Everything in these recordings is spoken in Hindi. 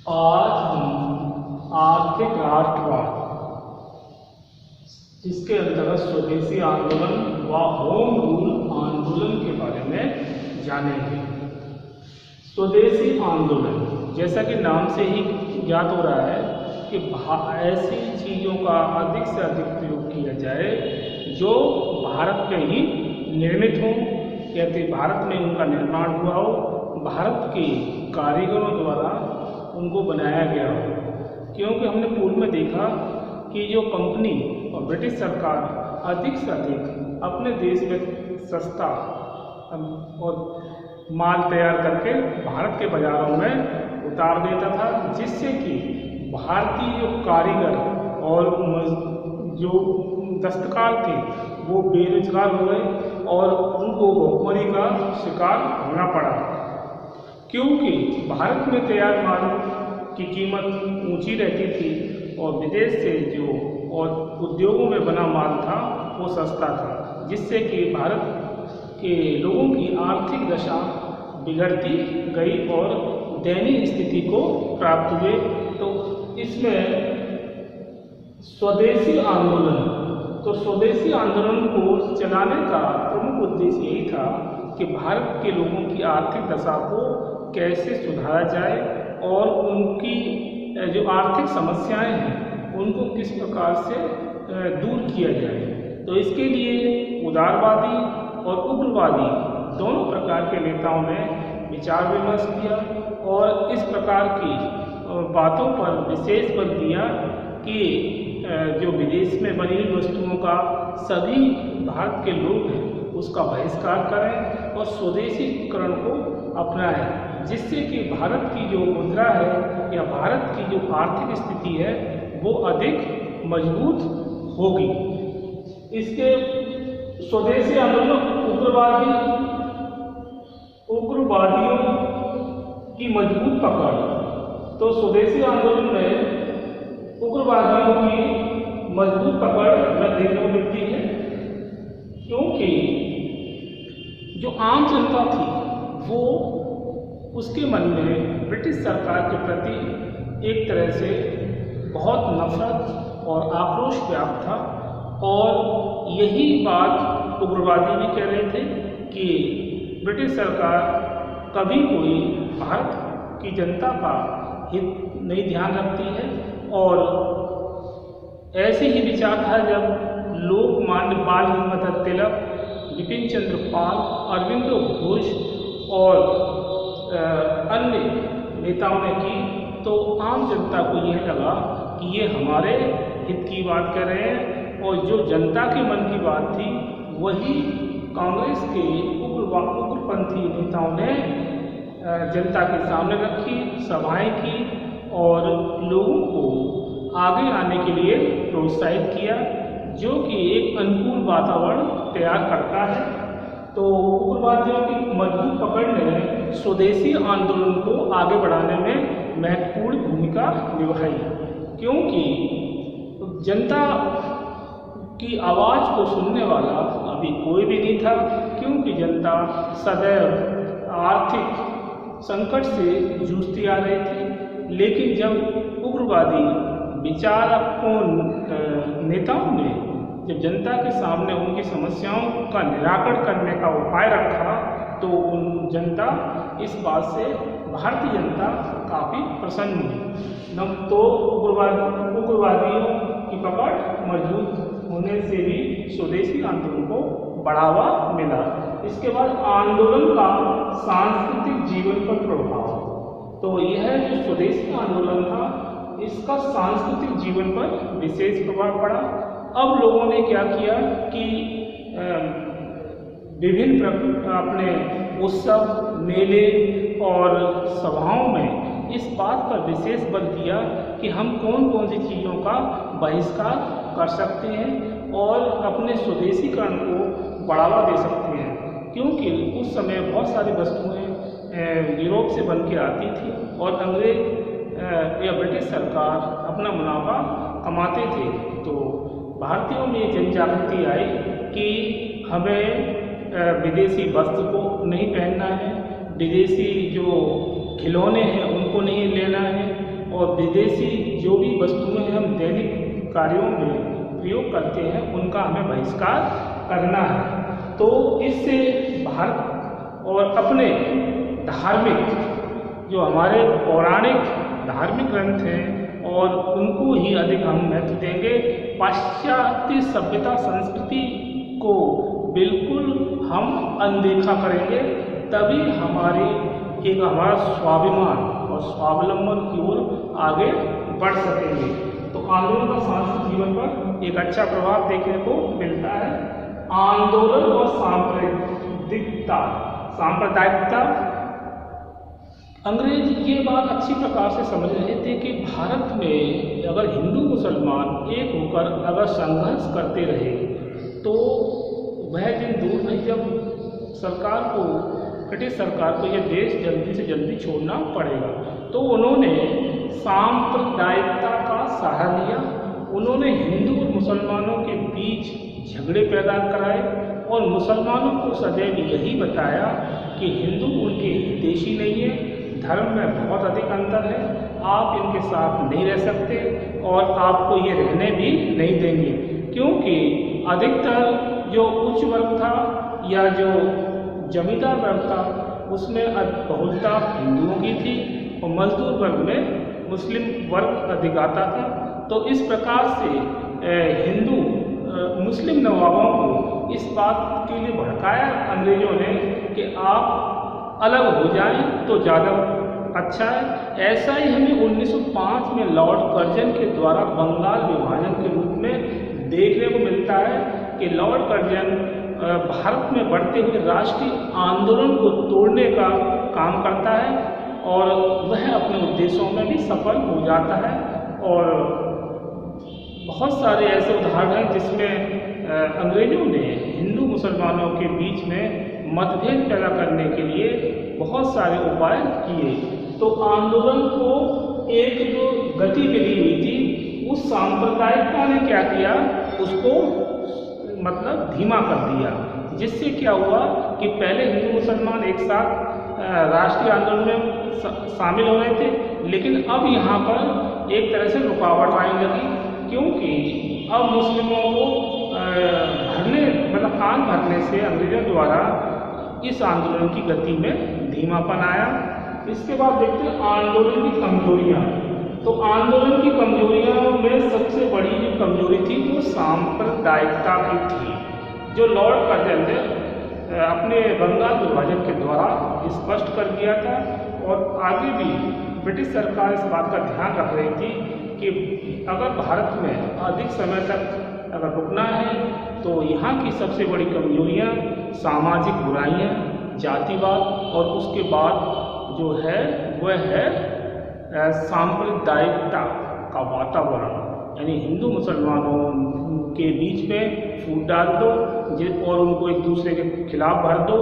आज हम आर्थिक राष्ट्रवाद इसके अंतर्गत स्वदेशी आंदोलन व होम रूल आंदोलन के बारे में जानेंगे। स्वदेशी आंदोलन जैसा कि नाम से ही ज्ञात हो रहा है कि ऐसी चीज़ों का अधिक से अधिक प्रयोग किया जाए जो भारत में ही निर्मित हो, कहते भारत में उनका निर्माण हुआ हो, भारत के कारीगरों द्वारा उनको बनाया गया हो। क्योंकि हमने पूर्व में देखा कि जो कंपनी और ब्रिटिश सरकार अधिक से अधिक अपने देश में सस्ता और माल तैयार करके भारत के बाज़ारों में उतार देता था, जिससे कि भारतीय जो कारीगर और जो दस्तकार थे वो बेरोजगार हो गए और उनको भुखमरी का शिकार होना पड़ा। क्योंकि भारत में तैयार माल की कीमत ऊंची रहती थी और विदेश से जो और उद्योगों में बना माल था वो सस्ता था, जिससे कि भारत के लोगों की आर्थिक दशा बिगड़ती गई और दयनीय स्थिति को प्राप्त हुए। तो इसमें स्वदेशी आंदोलन को चलाने का प्रमुख उद्देश्य यही था कि भारत के लोगों की आर्थिक दशा को कैसे सुधारा जाए और उनकी जो आर्थिक समस्याएं हैं उनको किस प्रकार से दूर किया जाए। तो इसके लिए उदारवादी और उग्रवादी दोनों प्रकार के नेताओं ने विचार विमर्श किया और इस प्रकार की बातों पर विशेष बल दिया कि जो विदेश में बनी हुई वस्तुओं का सभी भारत के लोग हैं उसका बहिष्कार करें और स्वदेशीकरण को अपनाएं, जिससे कि भारत की जो मुद्रा है या भारत की जो आर्थिक स्थिति है वो अधिक मजबूत होगी। इसके स्वदेशी आंदोलन उग्रवादियों की मजबूत पकड़। तो स्वदेशी आंदोलन में उग्रवादियों की मजबूत पकड़ देखने को मिलती है, क्योंकि जो आम जनता थी वो उसके मन में ब्रिटिश सरकार के प्रति एक तरह से बहुत नफरत और आक्रोश व्याप्त था और यही बात उग्रवादी भी कह रहे थे कि ब्रिटिश सरकार कभी कोई भारत की जनता का हित नहीं ध्यान रखती है। और ऐसे ही विचार था जब लोकमान्य बाल गंगाधर तिलक, बिपिन चंद्र पाल, अरविंदो घोष और अन्य नेताओं ने की, तो आम जनता को यह लगा कि ये हमारे हित की बात कर रहे हैं और जो जनता के मन की बात थी वही कांग्रेस के उग्रपंथी नेताओं ने जनता के सामने रखी, सभाएं की और लोगों को आगे आने के लिए प्रोत्साहित किया, जो कि एक अनुकूल वातावरण तैयार करता है। तो उग्रवादियों की मजबूत पकड़ ने स्वदेशी आंदोलन को आगे बढ़ाने में महत्वपूर्ण भूमिका निभाई, क्योंकि जनता की आवाज़ को सुनने वाला अभी कोई भी नहीं था, क्योंकि जनता सदैव आर्थिक संकट से जूझती आ रही थी। लेकिन जब उग्रवादी विचारकों नेताओं ने जब जनता के सामने उनकी समस्याओं का निराकरण करने का उपाय रखा तो जनता इस बात से भारतीय जनता काफ़ी प्रसन्न हुई। तो उग्रवादियों की पकड़ मजबूत होने से भी स्वदेशी आंदोलन को बढ़ावा मिला। इसके बाद आंदोलन का सांस्कृतिक जीवन पर प्रभाव। तो यह जो स्वदेशी आंदोलन था इसका सांस्कृतिक जीवन पर विशेष प्रभाव पड़ा। अब लोगों ने क्या किया कि विभिन्न अपने उत्सव, मेले और सभाओं में इस बात पर विशेष बल दिया कि हम कौन कौन सी चीज़ों का बहिष्कार कर सकते हैं और अपने स्वदेशीकरण को बढ़ावा दे सकते हैं, क्योंकि उस समय बहुत सारी वस्तुएं यूरोप से बन के आती थी और अंग्रेज या ब्रिटिश सरकार अपना मुनाफा कमाते थे। तो भारतीयों में जन जागृति आई कि हमें विदेशी वस्त्र को नहीं पहनना है, विदेशी जो खिलौने हैं उनको नहीं लेना है और विदेशी जो भी वस्तुएं हम दैनिक कार्यों में प्रयोग करते हैं उनका हमें बहिष्कार करना है। तो इससे भारत और अपने धार्मिक जो हमारे पौराणिक धार्मिक ग्रंथ हैं और उनको ही अधिक हम महत्व देंगे। पाश्चात्य सभ्यता संस्कृति को बिल्कुल हम अनदेखा करेंगे, तभी हमारा स्वाभिमान और स्वावलंबन की ओर आगे बढ़ सकेंगे। तो आंदोलन का सांस्कृतिक जीवन पर एक अच्छा प्रभाव देखने को मिलता है। आंदोलन और सांप्रदायिकता अंग्रेज ये बात अच्छी प्रकार से समझ रहे थे कि भारत में अगर हिंदू मुसलमान एक होकर अगर संघर्ष करते रहे तो वह दिन दूर नहीं जब सरकार को, ब्रिटिश सरकार को यह देश जल्दी से जल्दी छोड़ना पड़ेगा। तो उन्होंने सांप्रदायिकता का सहारा लिया। उन्होंने हिंदू और मुसलमानों के बीच झगड़े पैदा कराए और मुसलमानों को सदैव यही बताया कि हिंदू उनके हितैषी नहीं है, धर्म में बहुत अधिक अंतर है, आप इनके साथ नहीं रह सकते और आपको ये रहने भी नहीं देंगे। क्योंकि अधिकतर जो उच्च वर्ग था या जो जमींदार वर्ग था उसमें बहुलता हिंदुओं की थी और मजदूर वर्ग में मुस्लिम वर्ग अधिक आता था। तो इस प्रकार से हिंदू मुस्लिम नवाबों को इस बात के लिए भड़काया अंग्रेजों ने कि आप अलग हो जाएं तो ज़्यादा अच्छा है। ऐसा ही हमें 1905 में लॉर्ड कर्जन के द्वारा बंगाल विभाजन के रूप में देखने को मिलता है कि लॉर्ड कर्जन भारत में बढ़ते हुए राष्ट्रीय आंदोलन को तोड़ने का काम करता है और वह अपने उद्देश्यों में भी सफल हो जाता है। और बहुत सारे ऐसे उदाहरण हैं जिसमें अंग्रेजों ने हिंदू मुसलमानों के बीच में मतभेद पैदा करने के लिए बहुत सारे उपाय किए। तो आंदोलन को एक जो गति मिली हुई थी उस सांप्रदायिकता ने क्या किया, उसको मतलब धीमा कर दिया। जिससे क्या हुआ कि पहले हिंदू मुसलमान एक साथ राष्ट्रीय आंदोलन में शामिल हो रहे थे, लेकिन अब यहाँ पर एक तरह से रुकावट आने लगी। क्योंकि अब मुस्लिमों को कान भरने से अंग्रेजों द्वारा इस आंदोलन की गति में धीमापन आया। इसके बाद देखते हैं आंदोलन की कमजोरियाँ। तो आंदोलन की कमजोरियों में सबसे बड़ी जो कमजोरी थी वो सांप्रदायिकता की थी, जो लॉर्ड कर्जन ने अपने बंगाल विभाजन के द्वारा स्पष्ट कर दिया था। और आगे भी ब्रिटिश सरकार इस बात का ध्यान रख रही थी कि अगर भारत में अधिक समय तक अगर रुकना है तो यहाँ की सबसे बड़ी कमजोरियाँ सामाजिक बुराइयाँ, जातिवाद और उसके बाद जो है वह है सांप्रदायिकता का वातावरण, यानी हिंदू मुसलमानों के बीच में फूट डाल दो और उनको एक दूसरे के खिलाफ भर दो,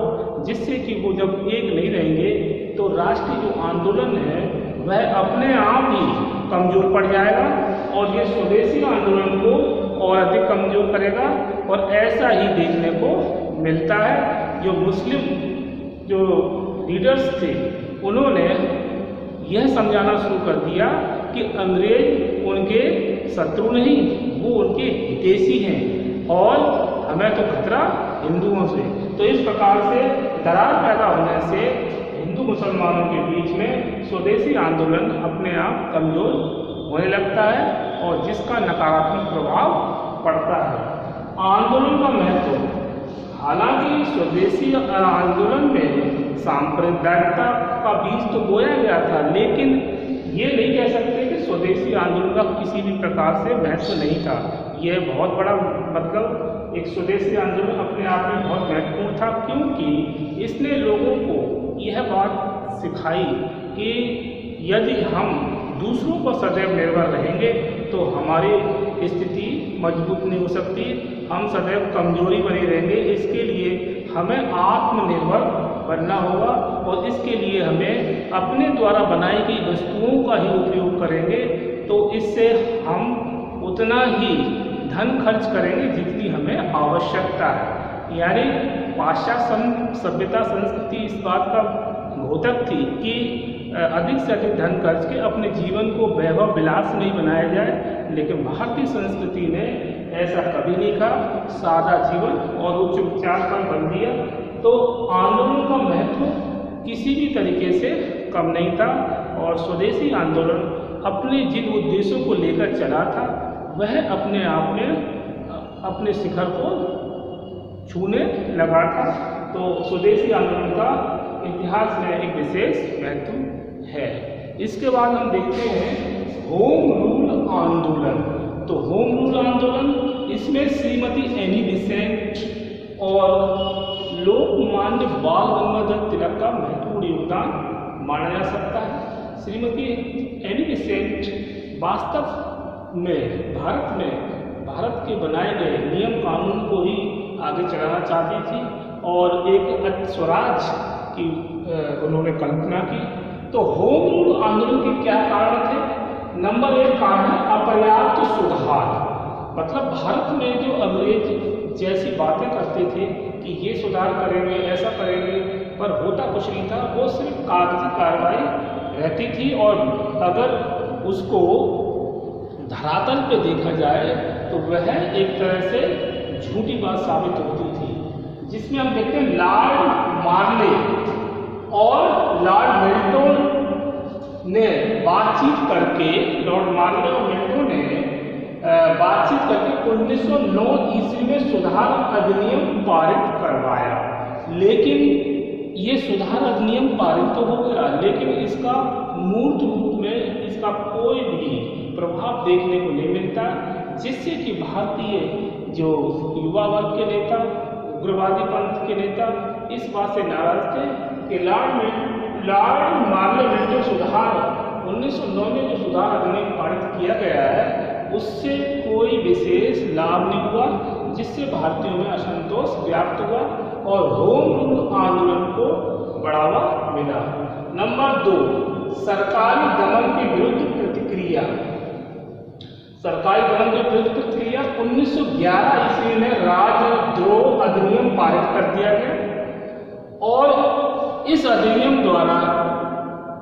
जिससे कि वो जब एक नहीं रहेंगे तो राष्ट्रीय जो आंदोलन है वह अपने आप ही कमज़ोर पड़ जाएगा और ये स्वदेशी आंदोलन को और अधिक कमज़ोर करेगा। और ऐसा ही देखने को मिलता है। जो मुस्लिम जो लीडर्स थे उन्होंने यह समझाना शुरू कर दिया कि अंग्रेज उनके शत्रु नहीं, वो उनके हितैषी हैं और हमें तो खतरा हिंदुओं से। तो इस प्रकार से दरार पैदा होने से हिंदू मुसलमानों के बीच में स्वदेशी आंदोलन अपने आप कमज़ोर होने लगता है और जिसका नकारात्मक प्रभाव पड़ता है। आंदोलन का महत्व, हालांकि स्वदेशी आंदोलन में सांप्रदायिकता का बीज तो बोया गया था, लेकिन ये नहीं कह सकते कि स्वदेशी आंदोलन का किसी भी प्रकार से महत्व नहीं था। यह बहुत बड़ा मतलब एक स्वदेशी आंदोलन अपने आप में बहुत महत्वपूर्ण था, क्योंकि इसने लोगों को यह बात सिखाई कि यदि हम दूसरों पर सदैव निर्भर रहेंगे तो हमारी स्थिति मजबूत नहीं हो सकती, हम सदैव कमजोरी बनी रहेंगे। इसके लिए हमें आत्मनिर्भर बनना होगा और इसके लिए हमें अपने द्वारा बनाई गई वस्तुओं का ही उपयोग करेंगे, तो इससे हम उतना ही धन खर्च करेंगे जितनी हमें आवश्यकता है। यानी पाश्चात्य सभ्यता संस्कृति इस बात का घोतक थी कि अधिक से अधिक धन खर्च के अपने जीवन को वैभव विलास नहीं बनाया जाए, लेकिन भारतीय संस्कृति ने ऐसा कभी नहीं कहा। सादा जीवन और उच्च विचार पर बल दिया। तो आंदोलन का महत्व किसी भी तरीके से कम नहीं था और स्वदेशी आंदोलन अपने जिन उद्देश्यों को लेकर चला था वह अपने आप में अपने शिखर को छूने लगा था। तो स्वदेशी आंदोलन का इतिहास में एक विशेष महत्व है। इसके बाद हम देखते हैं होम रूल आंदोलन। तो होम रूल आंदोलन, इसमें श्रीमती एनी बेसेंट और लोकमान्य बाल गंगाधर तिलक का महत्वपूर्ण योगदान माना जा सकता है। श्रीमती एनी बेसेंट वास्तव में भारत के बनाए गए नियम कानून को ही आगे चलाना चाहती थी और एक स्वराज की उन्होंने कल्पना की। तो होम रूल आंदोलन के क्या कारण थे? नंबर 1 कारण है अपर्याप्त सुधार। मतलब भारत में जो अंग्रेज जैसी बातें करते थे कि ये सुधार करेंगे, ऐसा करेंगे, पर होता कुछ नहीं था। वो सिर्फ कागजी कार्रवाई रहती थी और अगर उसको धरातल पे देखा जाए तो वह एक तरह से झूठी बात साबित होती थी। जिसमें हम देखते हैं लॉर्ड मार्ले और लॉर्ड मिल्टन ने बातचीत करके, लॉर्ड मार्ले और मिल्टन ने बातचीत करके 1909 ईस्वी में सुधार अधिनियम पारित करवाया। लेकिन ये सुधार अधिनियम पारित तो हो गया, लेकिन इसका मूर्त रूप में इसका कोई भी प्रभाव देखने को नहीं मिलता, जिससे कि भारतीय जो युवा वर्ग के नेता, उग्रवादी पंथ के नेता इस बात से नाराज थे कि लॉर्ड मार्ले मिल्टन सुधार 1909 में जो सुधार अधिनियम पारित किया गया है उससे कोई विशेष लाभ नहीं हुआ, जिससे भारतीयों में असंतोष व्याप्त हुआ और होम रूल आंदोलन को बढ़ावा मिला। नंबर 2, सरकारी दमन के विरुद्ध प्रतिक्रिया। सरकारी दमन के विरुद्ध प्रतिक्रिया 1911 ईस्वी में राजद्रोह अधिनियम पारित कर दिया गया और इस अधिनियम द्वारा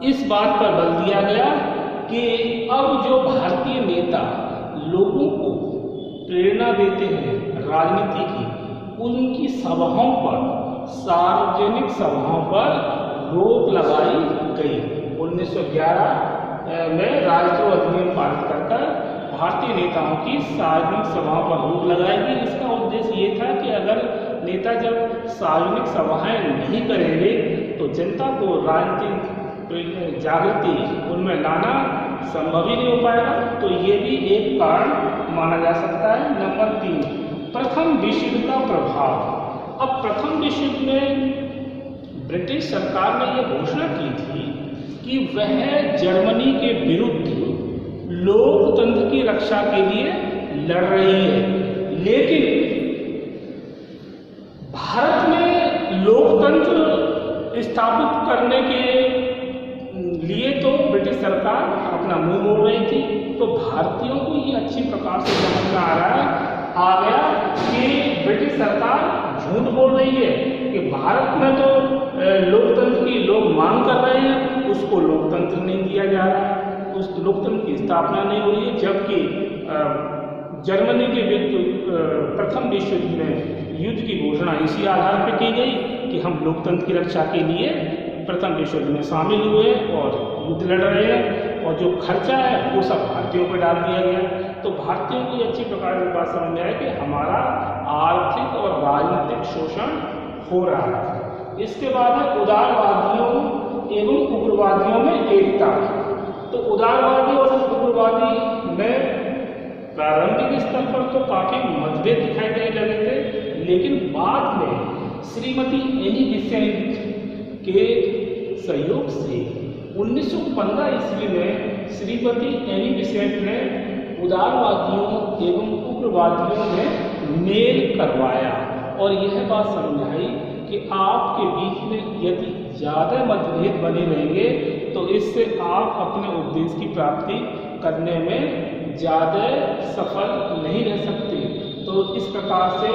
इस बात पर बल दिया गया कि अब जो भारतीय नेता लोगों को प्रेरणा देते हैं राजनीति की, उनकी सभाओं पर, सार्वजनिक सभाओं पर रोक लगाई गई। 1911 में राजद्रोह अधिनियम पारित कर भारतीय नेताओं की सार्वजनिक सभाओं पर रोक लगाई गई। इसका उद्देश्य ये था कि अगर नेता जब सार्वजनिक सभाएं नहीं करेंगे तो जनता को राजनीतिक जागृति उनमें लाना संभव ही नहीं हो पाएगा। तो ये भी एक कारण माना जा सकता है। नंबर 3, प्रथम विश्व युद्ध का प्रभाव। अब प्रथम विश्व युद्ध में ब्रिटिश सरकार ने यह घोषणा की थी कि वह जर्मनी के विरुद्ध लोकतंत्र की रक्षा के लिए लड़ रही है, लेकिन भारत में लोकतंत्र स्थापित करने के लिए तो ब्रिटिश सरकार अपना मुंह मोड़ रही थी। तो भारतीयों को ये अच्छी प्रकार से समझ में आ गया कि ब्रिटिश सरकार झूठ बोल रही है कि भारत में तो लोकतंत्र की लोग मांग कर रहे हैं, उसको लोकतंत्र नहीं दिया जा रहा, उस लोकतंत्र की स्थापना नहीं हो रही है। जबकि जर्मनी के विरुद्ध प्रथम विश्व युद्ध में युद्ध की घोषणा इसी आधार पर की गई कि हम लोकतंत्र की रक्षा के लिए प्रथम विश्व युद्ध में शामिल हुए और युद्ध लड़ रहे हैं और जो खर्चा है वो सब भारतीयों पर डाल दिया गया। तो भारतीयों को अच्छी प्रकार से बात समझ में आए कि हमारा आर्थिक और राजनीतिक शोषण हो रहा है। इसके बाद है उदारवादियों एवं उग्रवादियों में एकता। तो उदारवादी और उग्रवादी में प्रारंभिक स्तर पर तो काफी मतभेद दिखाई देने लगे थे, लेकिन बाद में श्रीमती एनी बेसेंट के सहयोग से 1915 ईस्वी में श्रीमती एनी बेसेंट ने उदारवादियों एवं उग्रवादियों में मेल करवाया और यह बात समझाई कि आपके बीच में यदि ज़्यादा मतभेद बने रहेंगे तो इससे आप अपने उद्देश्य की प्राप्ति करने में ज़्यादा सफल नहीं रह सकते। तो इस प्रकार से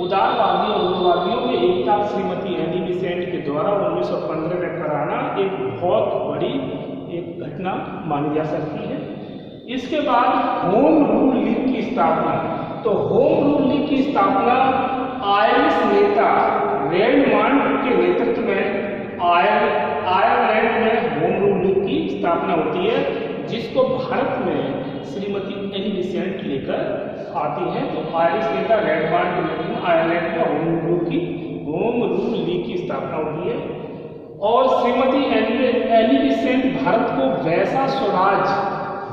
उदारवादी और उग्रवादियों में एक था श्रीमती एनी बेसेंट के द्वारा 1915 में कराना एक बहुत बड़ी एक घटना मानी जा सकती है। इसके बाद होम रूल लीग की स्थापना। तो होम रूल लीग की स्थापना आयरिश नेता रेडमांड के नेतृत्व में आयरलैंड में होम रूल लीग की स्थापना होती है, जिसको भारत में श्रीमती एनी बेसेंट लेकर आती हैं। तो आयरिश नेता रेडमांड के नेतृत्व में आयरलैंड में होम रूल लीग की स्थापना होती है। और श्रीमती एनी बेसेंट भारत को वैसा स्वराज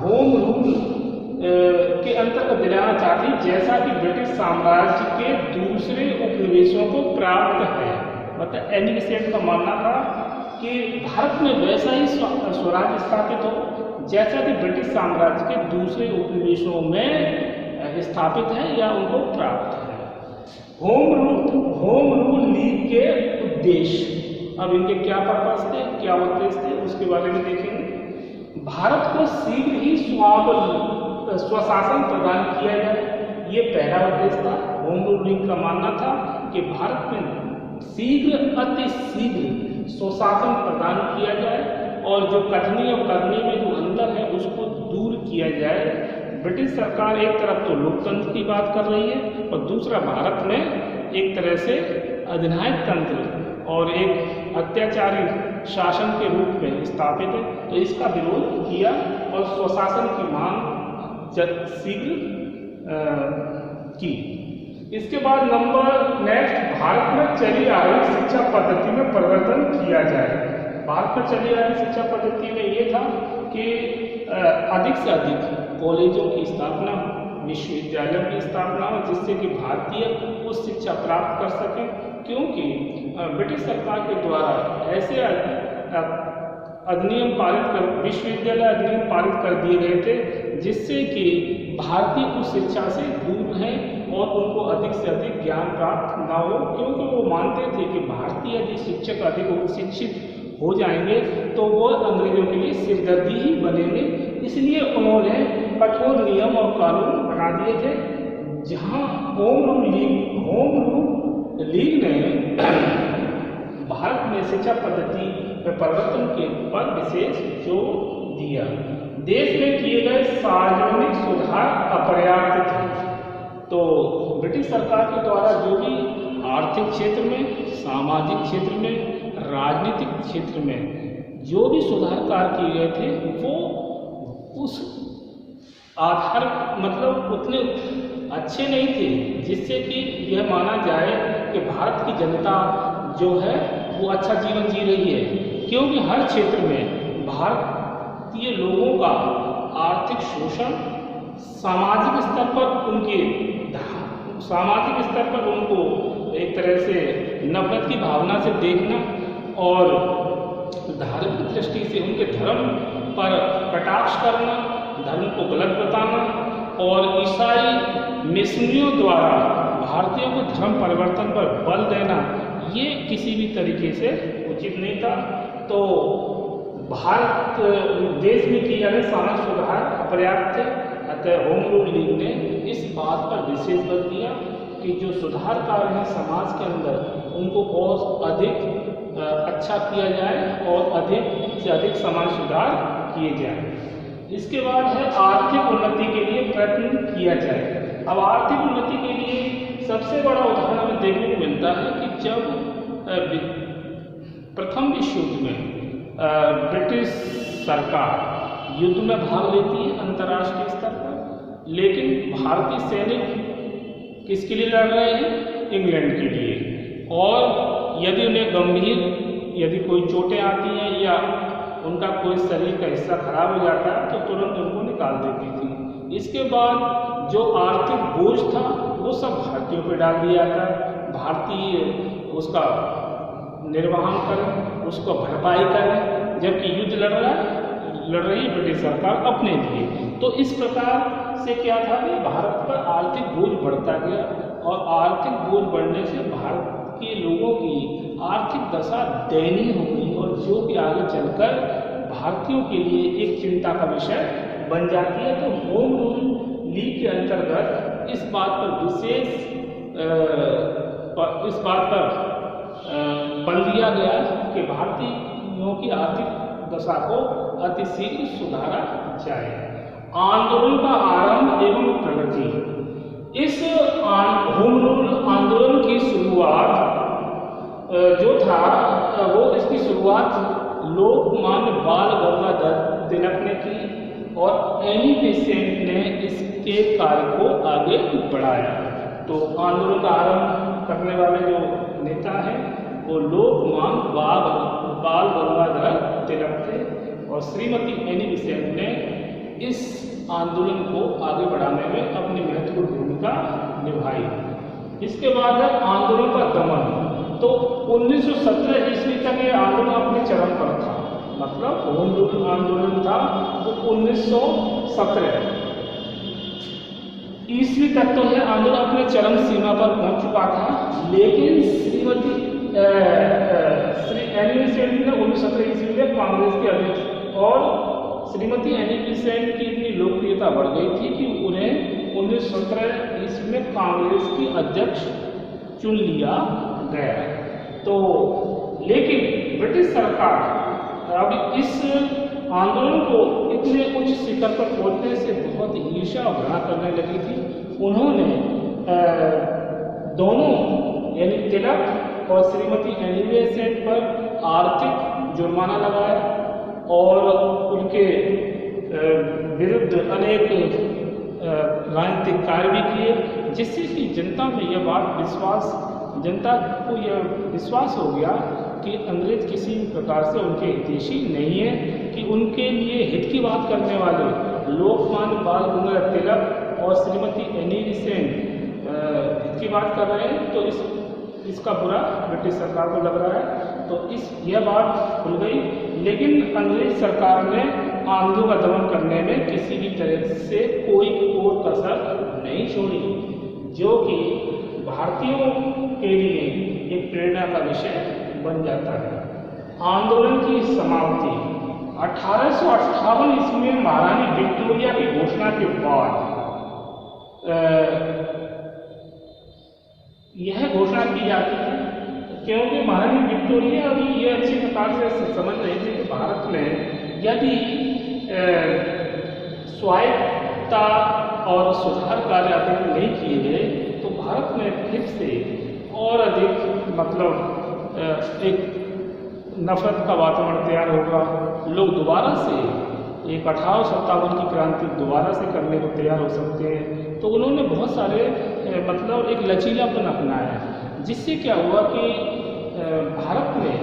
होम रूल के अंतर्गत दिलाना चाहती जैसा कि ब्रिटिश साम्राज्य के दूसरे उपनिवेशों को प्राप्त है। मतलब एनी बेसेंट का मानना था कि भारत में वैसा ही स्वराज स्थापित हो जैसा कि ब्रिटिश साम्राज्य के दूसरे उपनिवेशों में स्थापित है या उनको प्राप्त है। होम रूल लीग के उद्देश्य, अब इनके क्या पर्पस थे, क्या उद्देश्य थे, उसके बारे में देखेंगे। भारत को शीघ्र ही स्वशासन प्रदान किया जाए, ये पहला उद्देश्य था। होम रूल लीग का मानना था कि भारत में अति शीघ्र स्वशासन प्रदान किया जाए और जो कथनी और करनी में जो अंतर है उसको दूर किया जाए। ब्रिटिश सरकार एक तरफ तो लोकतंत्र की बात कर रही है और दूसरा भारत में एक तरह से अधिनायक तंत्र और एक अत्याचारी शासन के रूप में स्थापित है, तो इसका विरोध किया और स्वशासन की मांग शीघ्र की। इसके बाद नेक्स्ट भारत में चली आ रही शिक्षा पद्धति में परिवर्तन किया जाए। भारत में चली आ रही शिक्षा पद्धति में ये था कि अधिक से अधिक कॉलेजों की स्थापना, विश्वविद्यालयों की स्थापना हो, जिससे कि भारतीय उच्च शिक्षा प्राप्त कर सकें, क्योंकि ब्रिटिश सरकार के द्वारा ऐसे अधिनियम पारित कर विश्वविद्यालय अधिनियम पारित कर दिए गए थे जिससे कि भारतीय उच्च शिक्षा से दूर हैं और उनको अधिक से अधिक ज्ञान प्राप्त ना हो, क्योंकि वो मानते थे कि भारतीय यदि शिक्षक अधिक शिक्षित हो जाएंगे तो वो अंग्रेजों के लिए सिरदर्दी ही बनेंगे। इसलिए उन्होंने कठोर नियम और कानून बना दिए थे, जहां होम रूल लीग ने भारत में शिक्षा पद्धति में परिवर्तन के पर विशेष जोर दिया। देश में किए गए सार्वजनिक सुधार अपर्याप्त थे। तो ब्रिटिश सरकार के द्वारा जो भी आर्थिक क्षेत्र में, सामाजिक क्षेत्र में, राजनीतिक क्षेत्र में जो भी सुधार कार्य किए गए थे वो उस आधार मतलब उतने अच्छे नहीं थे जिससे कि यह माना जाए कि भारत की जनता जो है वो अच्छा जीवन जी रही है, क्योंकि हर क्षेत्र में भारतीय लोगों का आर्थिक शोषण, सामाजिक स्तर पर उनको एक तरह से नफरत की भावना से देखना और धार्मिक दृष्टि से उनके धर्म पर कटाक्ष करना, धर्म को गलत बताना और ईसाई मिशनरियों द्वारा भारतीयों को धर्म परिवर्तन पर बल देना, ये किसी भी तरीके से उचित नहीं था। तो भारत देश में किए जाने सामाजिक सुधार अपर्याप्त थे, अतः होम रूल लीग ने इस बात पर विशेष बल दिया कि जो सुधार कार्य हैं समाज के अंदर उनको और अधिक अच्छा किया जाए और अधिक से अधिक समाज सुधार किए जाए। इसके बाद है आर्थिक उन्नति के लिए प्रयत्न किया जाए। अब आर्थिक उन्नति के लिए सबसे बड़ा उदाहरण हमें देखने को मिलता है कि जब प्रथम विश्व युद्ध में ब्रिटिश सरकार युद्ध में भाग लेती है अंतर्राष्ट्रीय स्तर पर, लेकिन भारतीय सैनिक किसके लिए लड़ रहे हैं? इंग्लैंड के लिए। और यदि उन्हें यदि कोई चोटें आती हैं या उनका कोई शरीर का हिस्सा खराब हो जाता है तो तुरंत उनको निकाल देती थी। इसके बाद जो आर्थिक बोझ था वो सब भारतीयों पर डाल दिया था, भारतीय उसका निर्वहन करें, उसको भरपाई करें, जबकि युद्ध लड़ रही ब्रिटिश सरकार अपने लिए। तो इस प्रकार से क्या था कि भारत पर आर्थिक बोझ बढ़ता गया और आर्थिक बोझ बढ़ने से भारत के लोगों की आर्थिक दशा दयनीय हो गई और जो कि आगे चलकर भारतीयों के लिए एक चिंता का विषय बन जाती है। तो होम रूल लीग के अंतर्गत इस बात पर बल दिया गया कि भारतीयों की आर्थिक दशा को अतिशीघ्र सुधारा जाए। आंदोलन का आरंभ एवं प्रगति। इस होम रूल आंदोलन की शुरुआत जो था वो इसकी शुरुआत लोकमान्य बाल गंगाधर तिलक ने की और एनी बेसेंट ने इसके कार्य को आगे बढ़ाया। तो आंदोलन का आरंभ करने वाले जो नेता हैं वो लोकमान्य बाल गंगाधर तिलक थे और श्रीमती एनी बेसेंट ने इस आंदोलन को आगे बढ़ाने में अपनी महत्वपूर्ण भूमिका निभाई। इसके बाद है आंदोलन का दमन। तो 1917 ईस्वी तक ये आंदोलन अपने चरम पर था, मतलब होम रूल आंदोलन था वो 1917 ईस्वी तक तो यह आंदोलन अपने चरम सीमा पर पहुंच चुका था। लेकिन श्रीमती श्री एनी बेसेंट ने 1917 ईस्वी में कांग्रेस के अध्यक्ष और श्रीमती एनी बेसेंट की इतनी लोकप्रियता बढ़ गई थी कि उन्हें 1917 ईस्वी में कांग्रेस की अध्यक्ष चुन लिया गया। तो लेकिन ब्रिटिश सरकार अब इस आंदोलन को इतने उच्च शिखर पर पहुंचने से बहुत ईर्ष्या और घृणा करने लगी थी। उन्होंने दोनों यानी तिलक और श्रीमती एनी बेसेंट पर आर्थिक जुर्माना लगाया और उनके विरुद्ध अनेक राजनीतिक कार्य भी किए, जिससे कि जनता में यह बात जनता को यह विश्वास हो गया कि अंग्रेज किसी प्रकार से उनके हितैषी नहीं है, कि उनके लिए हित की बात करने वाले लोकमान्य बाल गंगाधर तिलक और श्रीमती एनी बेसेंट हित की बात कर रहे हैं। तो इसका बुरा ब्रिटिश सरकार को लग रहा है। तो यह बात खुल गई। लेकिन अंग्रेज सरकार ने आंदोलन का दमन करने में किसी भी तरह से कोई और कसर नहीं छोड़ी, जो कि भारतीयों के लिए एक प्रेरणा का विषय बन जाता है। आंदोलन की समाप्ति 1858 ईस्वी में महारानी विक्टोरिया की घोषणा के बाद यह घोषणा की जाती है, क्योंकि महारानी विक्टोरिया अभी ये अच्छी प्रकार से समझ रही थी कि भारत में यदि स्वायत्तता और सुधार कार्य अधिक नहीं किए गए तो भारत में फिर से और अधिक मतलब एक नफरत का वातावरण तैयार होगा। लोग दोबारा से एक 1857 की क्रांति दोबारा से करने को तैयार हो सकते हैं। तो उन्होंने बहुत सारे मतलब एक लचीलापन अपनाया, जिससे क्या हुआ कि भारत में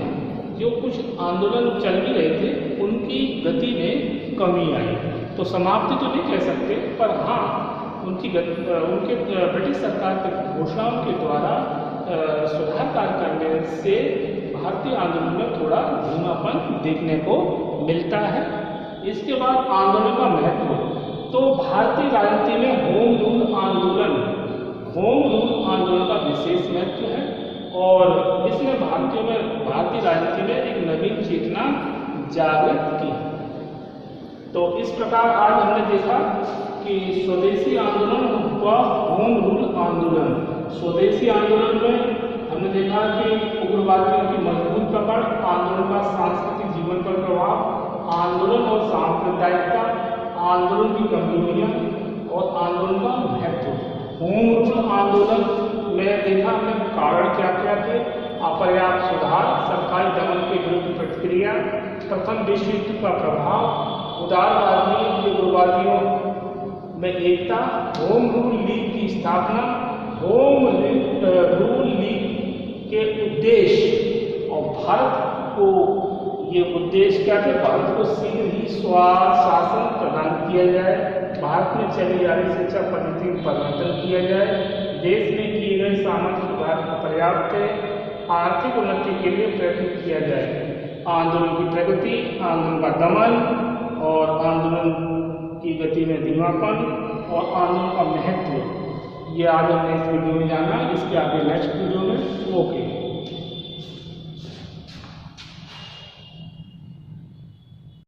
जो कुछ आंदोलन चल भी रहे थे उनकी गति में कमी आई। तो समाप्ति तो नहीं कह सकते, पर हाँ उनके ब्रिटिश सरकार के घोषणाओं के द्वारा सुधार कार्य करने से भारतीय आंदोलन में थोड़ा धीमापन देखने को मिलता है। इसके बाद आंदोलन का महत्व। तो भारतीय राजनीति में होम रूल आंदोलन का विशेष महत्व है और इसने भारतीय राजनीति में एक नवीन चेतना जागृत की। तो इस प्रकार आज हमने देखा कि स्वदेशी आंदोलन व होम रूल आंदोलन। स्वदेशी आंदोलन में हमने देखा कि उग्रवादियों की मजबूत पकड़, आंदोलन का सांस्कृतिक जीवन पर प्रभाव, आंदोलन और सांप्रदायिकता, आंदोलन की कमजोरियां और आंदोलन का महत्व। होम रूल आंदोलन में देखा हमने कारण क्या क्या थे। अपर्याप्त सुधार, सरकारी दमन के विरुद्ध प्रतिक्रिया, प्रथम विश्व युद्ध का प्रभाव, उदारवादी उग्रवादियों में एकता, होम रूल लीग की स्थापना, होम रूल लीग के उद्देश्य और भारत को ये उद्देश्य क्या थे, भारत को शीघ्र ही स्वशासन प्रदान किया जाए, भारत में चली आ रही शिक्षा पद्धति में परिवर्तन किया जाए, देश में किए गए सामाजिक सुधार पर्याप्त है, आर्थिक उन्नति के लिए प्रयत्न किया जाए, आंदोलन की प्रगति, आंदोलन का दमन और आंदोलन की गति में धीमापन और आंदोलन का महत्व। ये आज हमने इस वीडियो में जाना, इसके आगे नेक्स्ट वीडियो में ओके।